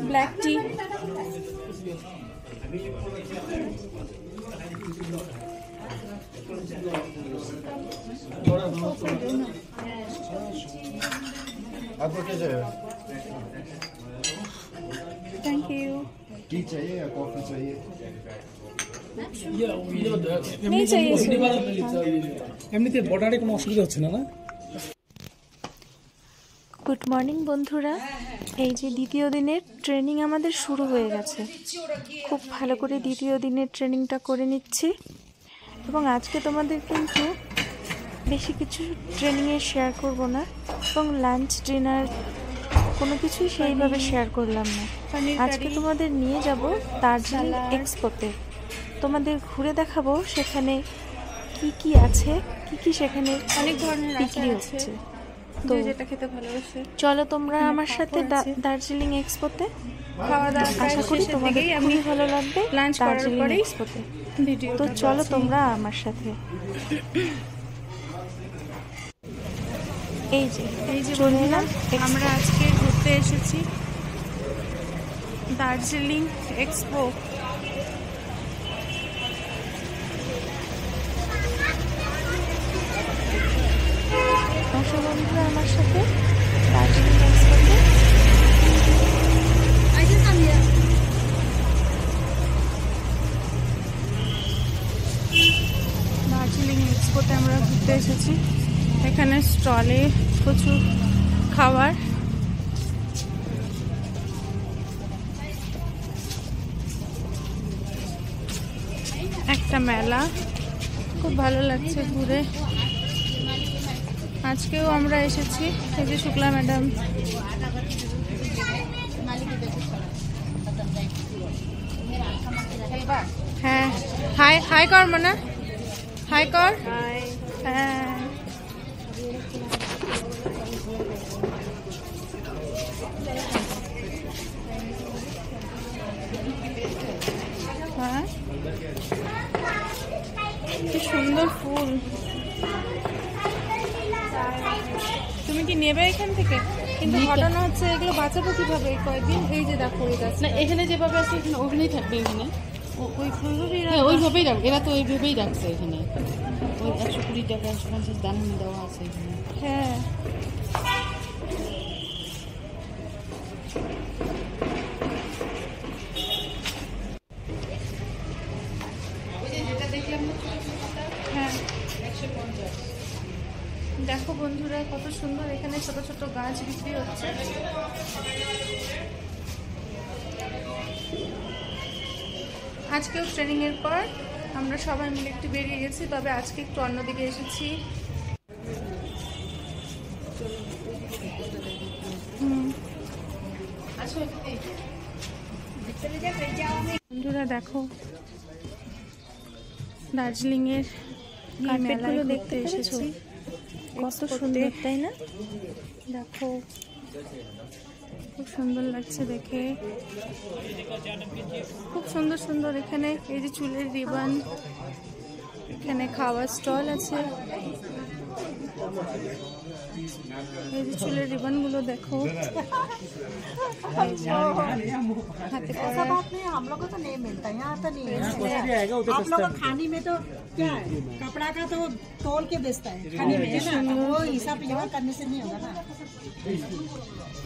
Black টি। आपको क्या चाहिए? Thank you. टी चाहिए या कॉफी चाहिए? नहीं चाहिए। এমনিতে বর্ডারে কোনো অসুবিধা হচ্ছে না? গুড মর্নিং বন্ধুরা, এই যে দ্বিতীয় দিনের ট্রেনিং আমাদের শুরু হয়ে গেছে। খুব ভালো করে দ্বিতীয় দিনের ট্রেনিংটা করে নিচ্ছি এবং আজকে তোমাদের কিন্তু বেশি কিছু ট্রেনিংয়ে শেয়ার করব না এবং লাঞ্চ ডিনার কোনো কিছুই সেইভাবে শেয়ার করলাম না। আজকে তোমাদের নিয়ে যাব দার্জিলিং এক্সপোতে। তোমাদের ঘুরে দেখাবো সেখানে কি কি আছে, কি কি সেখানে অনেক ধরনের বিক্রি হচ্ছে। তো যেটা খেতে ভালোবাসে চলো তোমরা আমার সাথে দার্জিলিং এক্সপোতে। খাওয়া দাওয়া আশা করি তোমাদের খুবই ভালো লাগবে লাঞ্চ করার পরে এক্সপোতে। তো চলো তোমরা আমার সাথে। এই যে চলে এলাম, আমরা আজকে ঘুরতে এসেছি দার্জিলিং এক্সপো। আসো বন্ধুরা আমার সাথে দার্জিলিং এক্সপোতে। দার্জিলিং এক্সপোতে আমরা ঘুরতে এসেছি। এখানে স্টলে প্রচুর খাবার। একটা মেলা, খুব ভালো লাগছে ঘুরে। আজকেও আমরা এসেছি, এই যে শুক্লা ম্যাডাম। হ্যাঁ, হাই হাই কর মনা, হাই কর। হ্যাঁ, হ্যাঁ কি সুন্দর ফুল। তুমি কি নেবে এখান থেকে? কিন্তু ঘটনা হচ্ছে এগুলো বাঁচাবো কিভাবে কয়েকদিন? এই যে দেখো এই গাছ না, এখানে যেভাবে আছে এখানে ওখানেই থাকবে। এখানে ওইভাবেই রাখবে, এরা তো ওইভাবেই রাখছে। এখানে ওই 120 টাকা 150 দাম দেওয়া আছে এখানে। হ্যাঁ, হ্যাঁ দেখো বন্ধুরা কত সুন্দর এখানে ছোট ছোট গাছ বিক্রি হচ্ছে। আজকেও ট্রেনিং এর পর আমরা সবাই মিলে একটু বেরিয়ে গেছি, তবে আজকে একটু অন্যদিকে এসেছি। বন্ধুরা দেখো দার্জিলিং এর কার্পেটগুলো দেখতে এসেছি, কত সুন্দর তাই না? দেখো খুব সুন্দর লাগছে দেখে, খুব সুন্দর সুন্দর। এখানে এই যে চুলের রিবন, এখানে খাওয়ার স্টল আছে। এই যে চুলের রিবন গুলো দেখো, हाथे ऐसा बात नहीं, हम लोग को तो नहीं मिलता, यहाँ तो नहीं है। आप लोग को खाने में तो क्या है, कपड़ा का तो तोल के बेचता है, खाने में है ना, वो हिसाब यहाँ करने से नहीं होगा ना।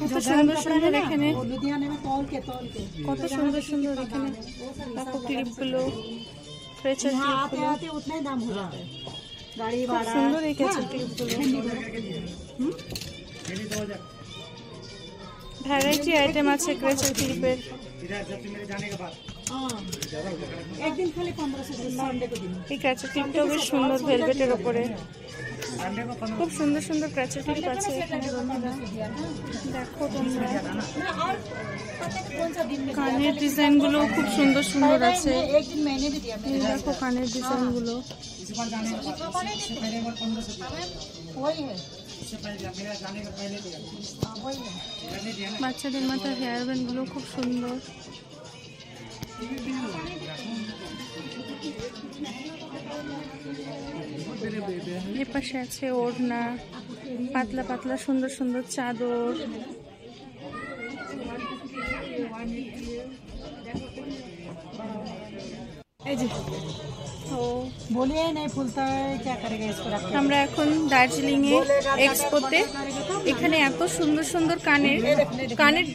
কত সুন্দর সুন্দর এখানে লুধিয়ানা में तोल के কত সুন্দর সুন্দর এখানে দেখো ক্লিপগুলো, প্রেসার ক্লিপগুলো आते उतना ही दाम हो जाता है। गाड़ी भाड़ा सुंदर এই প্রেসার ক্লিপগুলো, ভ্যারাইটি আইটেম আছে প্রেসার ক্লিপের। একদিন খালি 1500 সানডে को दिन। এই প্রেসার ক্লিপটাও বেশ সুন্দর ভেলভেটের উপরে, খুব সুন্দর সুন্দর প্রেসার ক্লিপ আছে এখানে বন্ধুরা। দেখো তোমরা কানের ডিজাইন গুলো খুব সুন্দর সুন্দর আছে। দেখো কানের ডিজাইন গুলো, বাচ্চাদের মাথার হেয়ার ব্যান্ড গুলো খুব সুন্দর। এর পাশে আছে ওড়না, পাতলা পাতলা সুন্দর সুন্দর চাদর। এই যে ও बोलिए नहीं फूलता है क्या करेगा इसको रख के? আমরা এখন দার্জিলিং এ এক্সপোতে। এখানে এত সুন্দর সুন্দর কানের কানের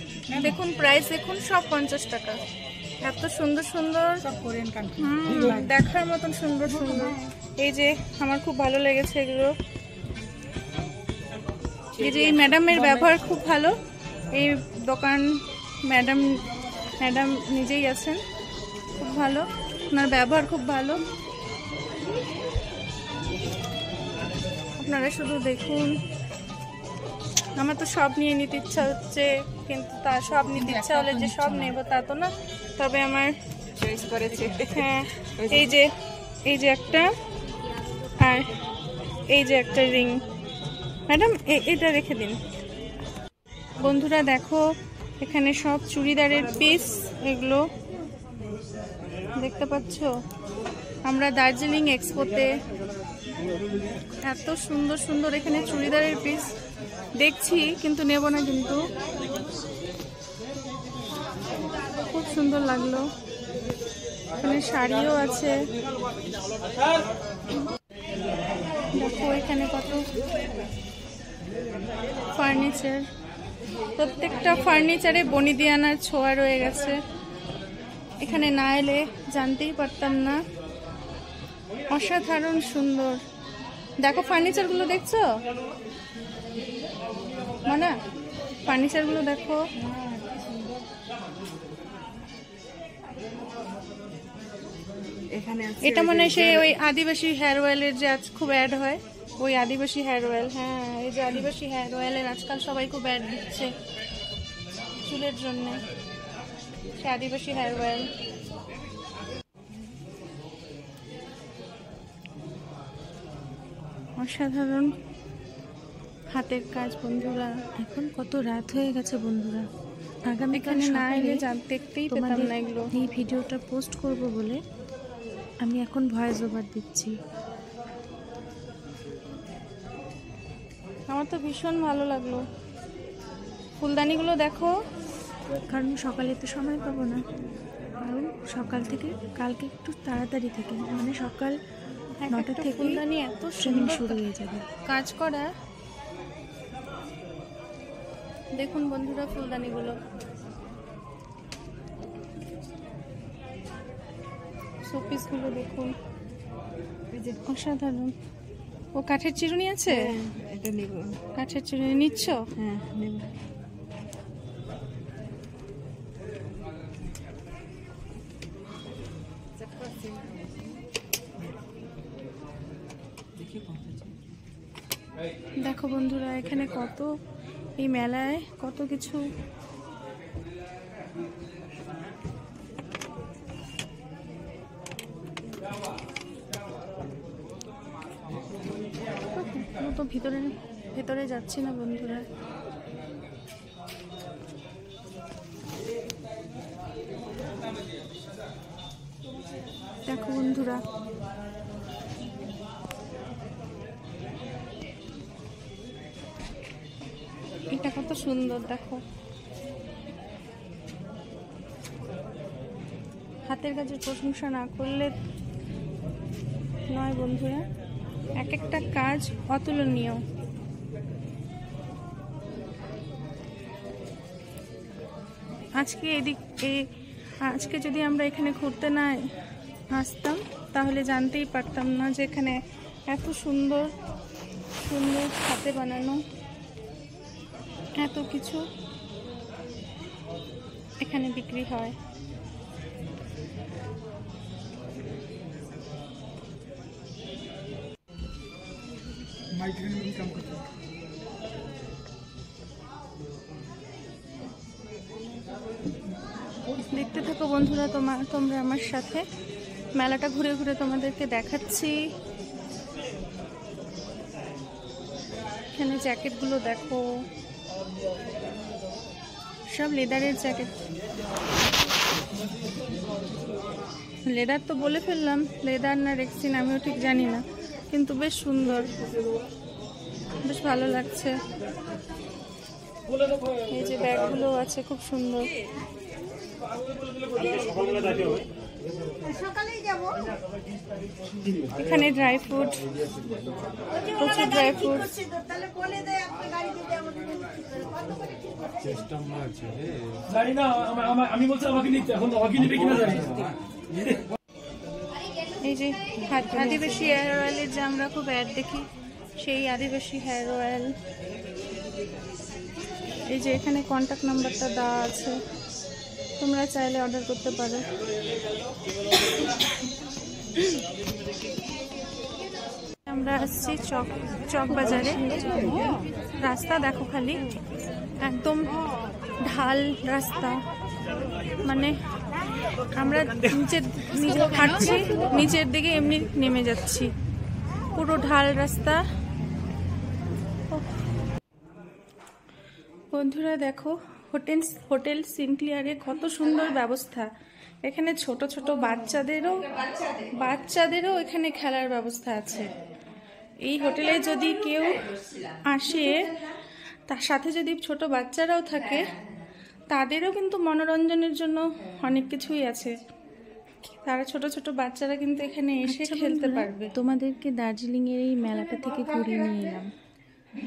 দেখুন, প্রাইস দেখুন, সব 50 টাকা। এত সুন্দর সুন্দর, सब कोरियन कंट्री দেখার মতন সুন্দর সুন্দর। এই যে আমার খুব ভালো লেগেছে এগুলো। এই যে এই ম্যাডামের ব্যবহার খুব ভালো। এই দোকান ম্যাডাম নিজেই আছেন, খুব ভালো, ওনার ব্যবহার খুব ভালো। আপনারা শুধু দেখুন। আমার তো সব নিয়ে নিতে ইচ্ছা হচ্ছে, কিন্তু তা সব নিতে ইচ্ছা হলে যে সব নেব তা তো না। তবে আমার चॉइस করেছে হ্যাঁ, এই যে একটা, আর এই যে একটা রিং। ম্যাডাম এটা রেখে দিন। বন্ধুরা দেখো, এখানে সব চুড়িদারের পিস, এগুলো দেখতে পাচ্ছ। আমরা দার্জিলিং এক্সপোতে এত সুন্দর সুন্দর এখানে চুড়িদারের পিস দেখছি, কিন্তু নেব না। কিন্তু খুব সুন্দর লাগলো। এখানে শাড়িও আছে, দেখো এখানে কত ফার্নিচার। প্রত্যেকটা ফার্নিচারে বনিদিয়ানার ছোঁয়া রয়ে গেছে। এখানে না এলে জানতেই পারতাম না। অসাধারণ সুন্দর। দেখো ফার্নিচারগুলো দেখছো মানা, ফার্নিচারগুলো দেখো। এখানে এটা মনে হয় সেই ওই আদিবাসী হেয়ার অয়েলের যে আজ খুব অ্যাড হয়, ওই আদিবাসী হেয়ার অয়েল। হ্যাঁ, এই যে আদিবাসী হেয়ার অয়েলের আজকাল সবাই খুব অ্যাড দিচ্ছে চুলের জন্য, সে আদিবাসী হেয়ার অয়েল। অসাধারণ হাতের কাজ বন্ধুরা। এখন কত রাত হয়ে গেছে বন্ধুরা, আগামীকাল এখানে না এলে সকালে দেখতেই পেতাম না এগুলো। এই ভিডিওটা পোস্ট করব বলে আমি এখন ভয়েস ওভার দিচ্ছি। আমার তো ভীষণ ভালো লাগলো। ফুলদানিগুলো দেখো। কারণ সকালে তো সময় পাবো না, কারণ সকাল থেকে কালকে একটু তাড়াতাড়ি থেকে, মানে সকাল 9টা থেকে ফুলদানি এত ট্রেনিং সুন্দর শুরু হয়ে যাবে। কাজ করা। দেখুন বন্ধুরা ফুলদানিগুলো, শোপিসগুলো দেখুন, অসাধারণ। ও কাঠের চিরুনি আছে, এটা নিব। কাঠের চিরুনি নিচ্ছ? হ্যাঁ নেব। দেখো বন্ধুরা, এখানে কত, এই মেলায় কত কিছু। তো ভেতরে যাচ্ছি না বন্ধুরা। দেখো বন্ধুরা, এটা কত সুন্দর। দেখো হাতের কাজের প্রশংসা না করলে নয় বন্ধুরা, এক একটা কাজ অতুলনীয়। আজকে যদি আমরা এখানে ঘুরতে না আসতাম তাহলে জানতেই পারতাম না যে এখানে এত সুন্দর সুন্দর হাতে বানানো এত কিছু এখানে বিক্রি হয়। माइग्रेन में भी काम करता है। দেখতে থাকো বন্ধুরা, তোমরা আমার সাথে মেলাটা ঘুরে ঘুরে তোমাদেরকে দেখাচ্ছি। এখানে জ্যাকেটগুলো দেখো, সব লেদারের জ্যাকেট। লেদার তো বলে ফেললাম, লেদার না রেক্সিন আমিও ঠিক জানি না, কিন্তু বেশ সুন্দর। বেশ ভালো লাগছে। এই যে ব্যাগগুলো আছে খুব সুন্দর। এখানে ড্রাই ফ্রুট, প্রচুর ড্রাই ফ্রুট। জানি না, আমি বলছি আমাকে নিতে, এখন আমাকে নিবে কিনা জানি না। এই যে আদিবাসী হেয়ার অয়েলের যে আমরা খুব অ্যাড দেখি, সেই আদিবাসী হেয়ার অয়েল। এই যে এখানে কন্ট্যাক্ট নাম্বারটা দেওয়া আছে, তোমরা চাইলে অর্ডার করতে পারো। আমরা আসছি চক বাজারে। রাস্তা দেখো খালি, একদম ঢাল রাস্তা, মানে আমরা নিচে হাঁটছি, নিচের দিকে এমনি নেমে যাচ্ছি, পুরো ঢাল রাস্তা। বন্ধুরা দেখো, হোটেল সিনক্লিয়ারে কত সুন্দর ব্যবস্থা। এখানে ছোট ছোট বাচ্চাদেরও এখানে খেলার ব্যবস্থা আছে। এই হোটেলে যদি কেউ আসে, তার সাথে যদি ছোট বাচ্চারাও থাকে, তাদেরও কিন্তু মনোরঞ্জনের জন্য অনেক কিছুই আছে। তারা ছোট ছোট বাচ্চারা কিন্তু এখানে এসে খেলতে পারবে। তোমাদেরকে দার্জিলিংয়ের এই মেলাটা থেকে ঘুরিয়ে নিয়ে এলাম।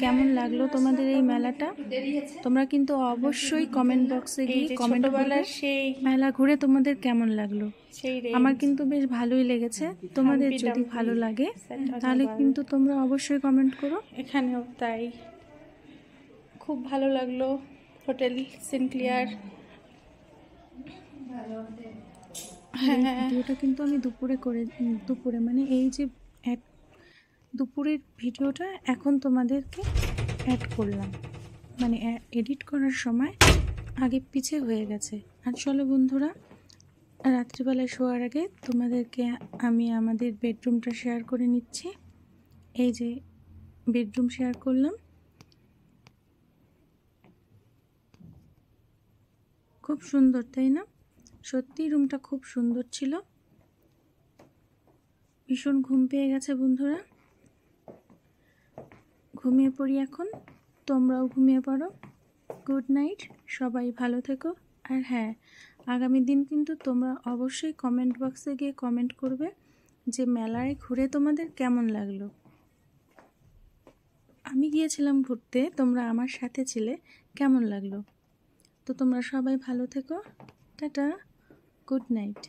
কেমন লাগলো তোমাদের এই মেলাটা? তোমরা কিন্তু অবশ্যই কমেন্ট বক্সে গিয়ে কমেন্ট করবে সেই মেলা ঘুরে তোমাদের কেমন লাগলো। সেই আমার কিন্তু বেশ ভালোই লেগেছে। তোমাদের যদি ভালো লাগে তাহলে কিন্তু তোমরা অবশ্যই কমেন্ট করো। এখানেও তাই, খুব ভালো লাগলো হোটেল সিনক্লিয়ার। ভিডিওটা কিন্তু আমি দুপুরে মানে এই যে দুপুরের ভিডিওটা এখন তোমাদেরকে অ্যাড করলাম, মানে এডিট করার সময় আগে পিছে হয়ে গেছে। আর চলো বন্ধুরা, রাত্রিবেলায় শোয়ার আগে তোমাদেরকে আমি আমাদের বেডরুমটা শেয়ার করে নিচ্ছি। এই যে বেডরুম শেয়ার করলাম, খুব সুন্দর তাই না? সত্যি রুমটা খুব সুন্দর ছিল। ভীষণ ঘুম পেয়ে গেছে বন্ধুরা, ঘুমিয়ে পড়ি এখন। তোমরাও ঘুমিয়ে পড়ো। গুড নাইট, সবাই ভালো থেকো। আর হ্যাঁ, আগামী দিন কিন্তু তোমরা অবশ্যই কমেন্ট বক্সে গিয়ে কমেন্ট করবে যে মেলায় ঘুরে তোমাদের কেমন লাগলো। আমি গিয়েছিলাম ঘুরতে, তোমরা আমার সাথে ছিলে, কেমন লাগলো। তো তোমরা সবাই ভালো থেকো। Tata, good night.